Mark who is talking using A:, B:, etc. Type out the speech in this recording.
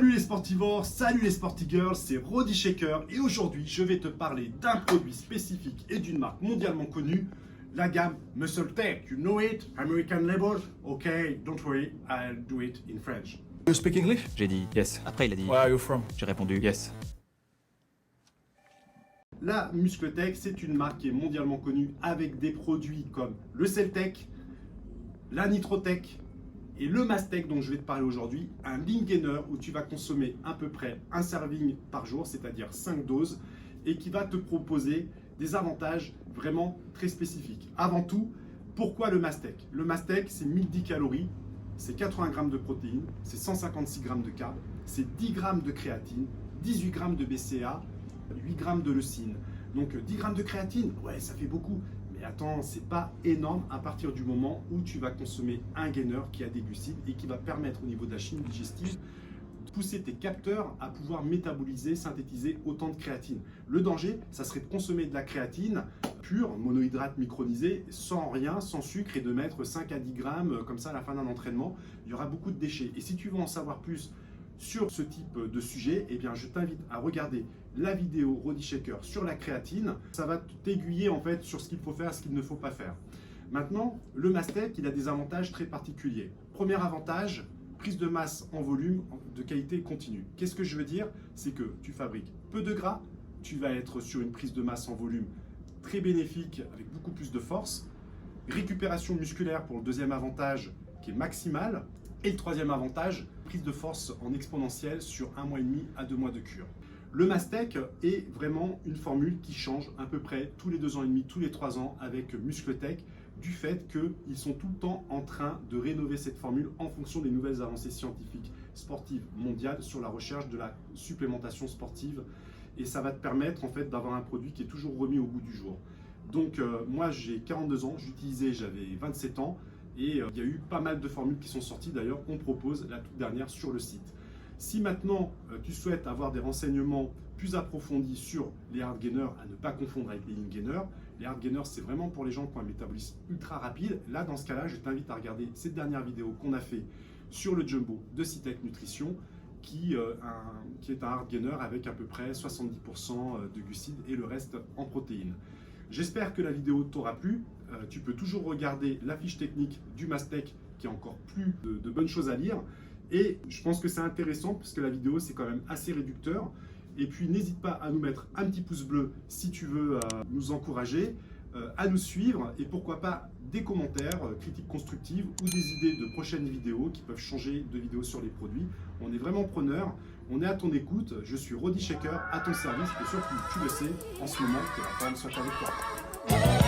A: Salut les sportivores, salut les sportigirls, c'est Roddy Shaker et aujourd'hui je vais te parler d'un produit spécifique et d'une marque mondialement connue, la gamme Muscle Tech. You know it, American label? Okay, don't worry, I'll do it in French.
B: You speak English?
C: J'ai dit yes. Après, il a dit.
B: Where are you from?
C: J'ai répondu yes.
A: La Muscle Tech, c'est une marque qui est mondialement connue avec des produits comme le Celtech, la Nitrotech et le Mastech dont je vais te parler aujourd'hui, un lean gainer où tu vas consommer à peu près un serving par jour, c'est-à-dire 5 doses, et qui va te proposer des avantages vraiment très spécifiques. Avant tout, pourquoi le Mastech? Le Mastech, c'est 1010 calories, c'est 80 grammes de protéines, c'est 156 grammes de carbs, c'est 10 grammes de créatine, 18 grammes de BCA, 8 grammes de leucine. Donc 10 grammes de créatine, ouais, ça fait beaucoup. Mais attends, c'est pas énorme à partir du moment où tu vas consommer un gainer qui a des glucides et qui va permettre au niveau de la chimie digestive de pousser tes capteurs à pouvoir métaboliser, synthétiser autant de créatine. Le danger, ça serait de consommer de la créatine pure, monohydrate micronisé, sans rien, sans sucre et de mettre 5 à 10 grammes comme ça à la fin d'un entraînement. Il y aura beaucoup de déchets. Et si tu veux en savoir plus sur ce type de sujet, eh bien, je t'invite à regarder la vidéo Roddy Shaker sur la créatine. Ça va t'aiguiller en fait sur ce qu'il faut faire, ce qu'il ne faut pas faire. Maintenant, le Mastech, il a des avantages très particuliers. Premier avantage, prise de masse en volume de qualité continue. Qu'est-ce que je veux dire? C'est que tu fabriques peu de gras, tu vas être sur une prise de masse en volume très bénéfique avec beaucoup plus de force. Récupération musculaire pour le deuxième avantage qui est maximal. Et le troisième avantage, prise de force en exponentielle sur 1 mois et demi à 2 mois de cure. Le Mastech est vraiment une formule qui change à peu près tous les 2 ans et demi, tous les 3 ans avec Muscle Tech, du fait qu'ils sont tout le temps en train de rénover cette formule en fonction des nouvelles avancées scientifiques sportives mondiales sur la recherche de la supplémentation sportive. Et ça va te permettre en fait d'avoir un produit qui est toujours remis au goût du jour. Donc moi j'ai 42 ans, j'utilisais, j'avais 27 ans. Et il y a eu pas mal de formules qui sont sorties, d'ailleurs, on propose la toute dernière sur le site. Si maintenant tu souhaites avoir des renseignements plus approfondis sur les hard gainers, à ne pas confondre avec les lean gainers, les hard gainers c'est vraiment pour les gens qui ont un métabolisme ultra rapide. Là, dans ce cas-là, je t'invite à regarder cette dernière vidéo qu'on a fait sur le Jumbo de Cytec Nutrition, qui est un hard gainer avec à peu près 70% de glucides et le reste en protéines. J'espère que la vidéo t'aura plu. Tu peux toujours regarder la fiche technique du Mastech qui a encore plus de bonnes choses à lire. Et je pense que c'est intéressant parce que la vidéo c'est quand même assez réducteur. Et puis n'hésite pas à nous mettre un petit pouce bleu si tu veux nous encourager, à nous suivre et pourquoi pas des commentaires, critiques constructives ou des idées de prochaines vidéos qui peuvent changer de vidéos sur les produits. On est vraiment preneurs, on est à ton écoute. Je suis Roddy Shaker à ton service et surtout tu le sais, en ce moment que la forme soit avec toi.